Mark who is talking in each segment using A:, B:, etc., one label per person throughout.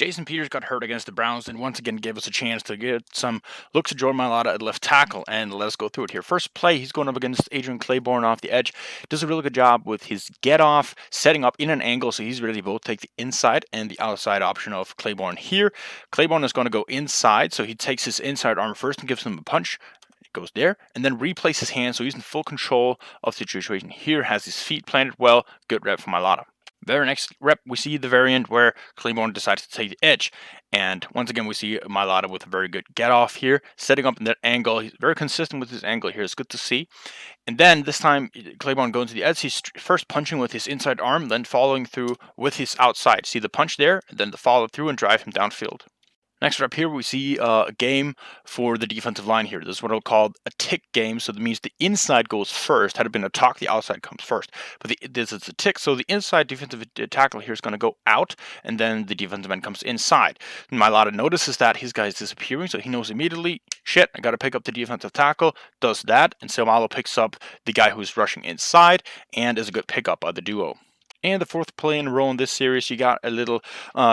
A: Jason Peters got hurt against the Browns and once again gave us a chance to get some looks at Jordan Mailata at left tackle. And let's go through it here. First play, he's going up against Adrian Claiborne off the edge. Does a really good job with his get off, setting up in an angle, so he's ready to both take the inside and the outside option of Claiborne here. Claiborne is going to go inside, so he takes his inside arm first and gives him a punch. It goes there, and then replaces his hand, so he's in full control of the situation here, has his feet planted well. Good rep from Mailata. Very next rep, we see the variant where Claiborne decides to take the edge. And once again, we see Mailata with a very good get off here, setting up in that angle. He's very consistent with his angle here. It's good to see. And then this time, Claiborne going to the edge. He's first punching with his inside arm, then following through with his outside. See the punch there, and then the follow through and drive him downfield. Next up here, we see a game for the defensive line here. This is what I'll call a tick game. So that means the inside goes first. Had it been a talk, the outside comes first. But this is a tick. So the inside defensive tackle here is going to go out, and then the defensive end comes inside. And Mailata notices that his guy is disappearing, so he knows immediately, shit, I got to pick up the defensive tackle. Does that, and Mailata picks up the guy who's rushing inside, and is a good pickup by the duo. And the fourth play in a row in this series, you got a little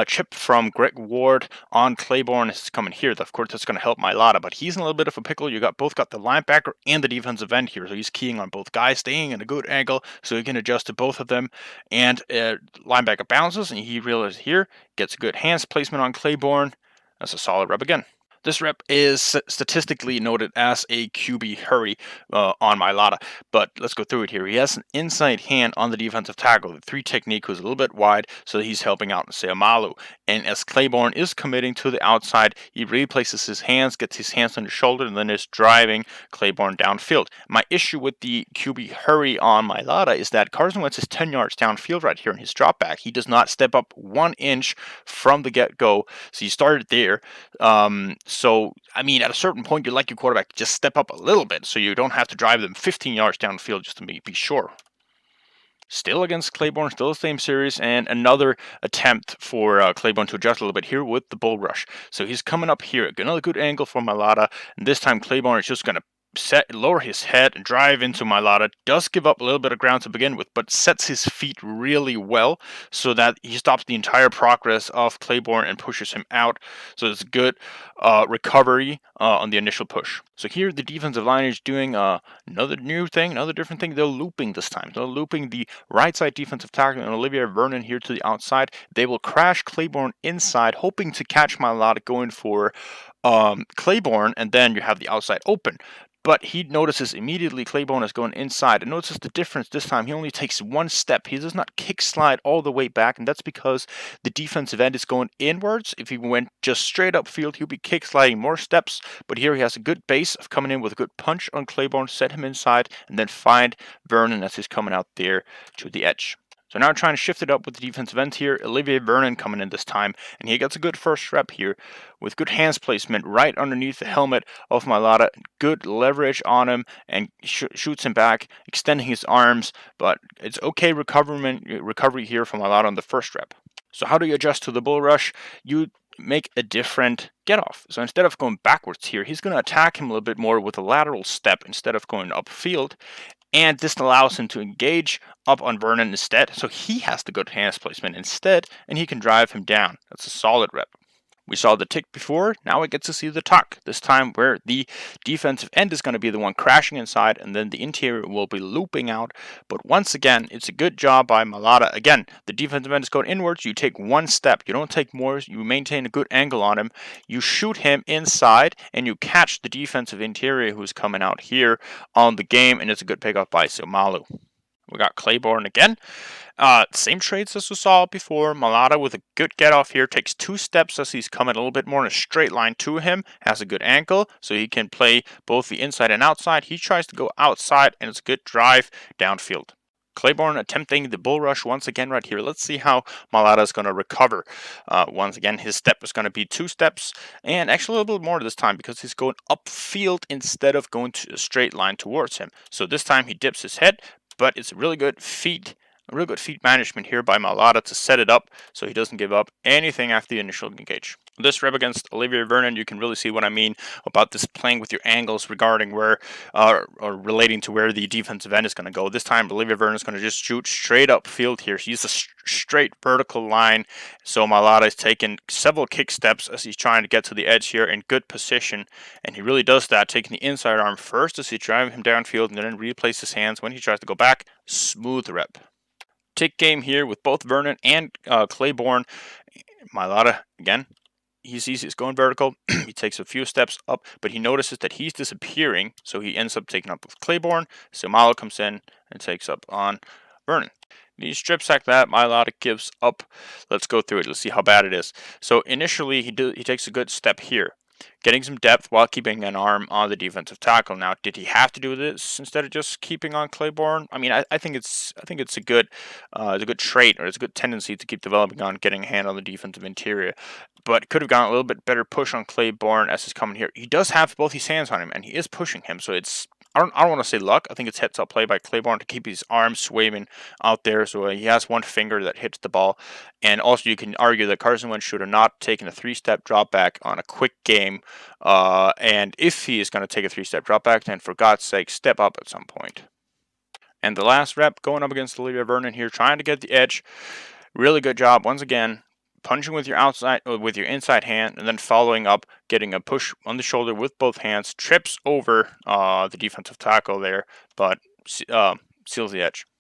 A: chip from Greg Ward on Claiborne. It's coming here. Of course, that's going to help Mailata, but he's in a little bit of a pickle. You both got the linebacker and the defensive end here, so he's keying on both guys, staying in a good angle, so he can adjust to both of them. And linebacker bounces, and he realizes here, gets a good hands placement on Claiborne. That's a solid rep again. This rep is statistically noted as a QB hurry on Mailata, but let's go through it here. He has an inside hand on the defensive tackle. The three technique was a little bit wide, so he's helping out Seamalu. And as Claiborne is committing to the outside, he replaces his hands, gets his hands on his shoulder, and then is driving Claiborne downfield. My issue with the QB hurry on Mailata is that Carson Wentz is 10 yards downfield right here in his drop back. He does not step up 1 inch from the get-go, so he started there. So, I mean, at a certain point, you like your quarterback to just step up a little bit so you don't have to drive them 15 yards downfield just to be sure. Still against Claiborne, still the same series, and another attempt for Claiborne to adjust a little bit here with the bull rush. So he's coming up here, another good angle for Mailata, and this time Claiborne is just going to lower his head and drive into Mailata. Does give up a little bit of ground to begin with, but sets his feet really well so that he stops the entire progress of Claiborne and pushes him out. So it's a good recovery on the initial push. So here the defensive line is doing another new thing, another different thing. They're looping this time. They're looping the right side defensive tackle and Olivier Vernon here to the outside. They will crash Claiborne inside, hoping to catch Mailata going for Claiborne, and then you have the outside open. But he notices immediately Claiborne is going inside, and notices the difference this time. He only takes one step. He does not kick slide all the way back, and that's because the defensive end is going inwards. If he went just straight upfield, he'll be kick sliding more steps. But here he has a good base of coming in with a good punch on Claiborne, set him inside, and then find Vernon as he's coming out there to the edge. So now trying to shift it up with the defensive end here. Olivier Vernon coming in this time, and he gets a good first rep here with good hands placement right underneath the helmet of Mailata. Good leverage on him and shoots him back, extending his arms, but it's okay recovery here from Mailata on the first rep. So how do you adjust to the bull rush? You make a different get off. So instead of going backwards here, he's going to attack him a little bit more with a lateral step instead of going upfield. And this allows him to engage up on Vernon instead, so he has the good hands placement instead, and he can drive him down. That's a solid rep. We saw the tick before, now we get to see the tuck, this time where the defensive end is going to be the one crashing inside, and then the interior will be looping out. But once again, it's a good job by Mailata. Again, the defensive end is going inwards, you take one step, you don't take more, you maintain a good angle on him, you shoot him inside, and you catch the defensive interior who's coming out here on the game, and it's a good pickup by Seamalu. We got Claiborne again. Same traits as we saw before. Mailata with a good get off here. Takes 2 steps as he's coming a little bit more in a straight line to him. Has a good ankle, so he can play both the inside and outside. He tries to go outside, and it's a good drive downfield. Claiborne attempting the bull rush once again right here. Let's see how Mailata is going to recover. Once again, his step is going to be 2 steps, and actually a little bit more this time because he's going upfield instead of going to a straight line towards him. So this time he dips his head, but it's a really good feet management here by Mailata to set it up so he doesn't give up anything after the initial engage. This rep against Olivier Vernon, you can really see what I mean about this playing with your angles regarding where, or relating to where the defensive end is going to go. This time, Olivier Vernon is going to just shoot straight up field here. He's a straight vertical line. So Mailata is taking several kick steps as he's trying to get to the edge here in good position. And he really does that, taking the inside arm first as he drives him downfield and then replace his hands when he tries to go back. Smooth rep. Tick game here with both Vernon and Claiborne. Mailata, again, he sees he's going vertical. He takes a few steps up, but he notices that he's disappearing, so he ends up taking up with Claiborne. So Malo comes in and takes up on Vernon. He strip sack that. Mailata gives up. Let's go through it. Let's see how bad it is. So initially, he takes a good step here, getting some depth while keeping an arm on the defensive tackle. Now, did he have to do this instead of just keeping on Claiborne? I mean, I think it's a good trait, or it's a good tendency to keep developing on getting a hand on the defensive interior. But could have gotten a little bit better push on Claiborne as he's coming here. He does have both his hands on him, and he is pushing him. So I don't want to say luck. I think it's heads up play by Claiborne to keep his arms waving out there, so he has one finger that hits the ball. And also, you can argue that Carson Wentz should have not taken a three-step drop back on a quick game. And if he is going to take a three-step drop back, then for God's sake, step up at some point. And the last rep going up against Olivia Vernon here, trying to get the edge. Really good job once again. Punching with your inside hand, and then following up, getting a push on the shoulder with both hands, trips over the defensive tackle there, but seals the edge.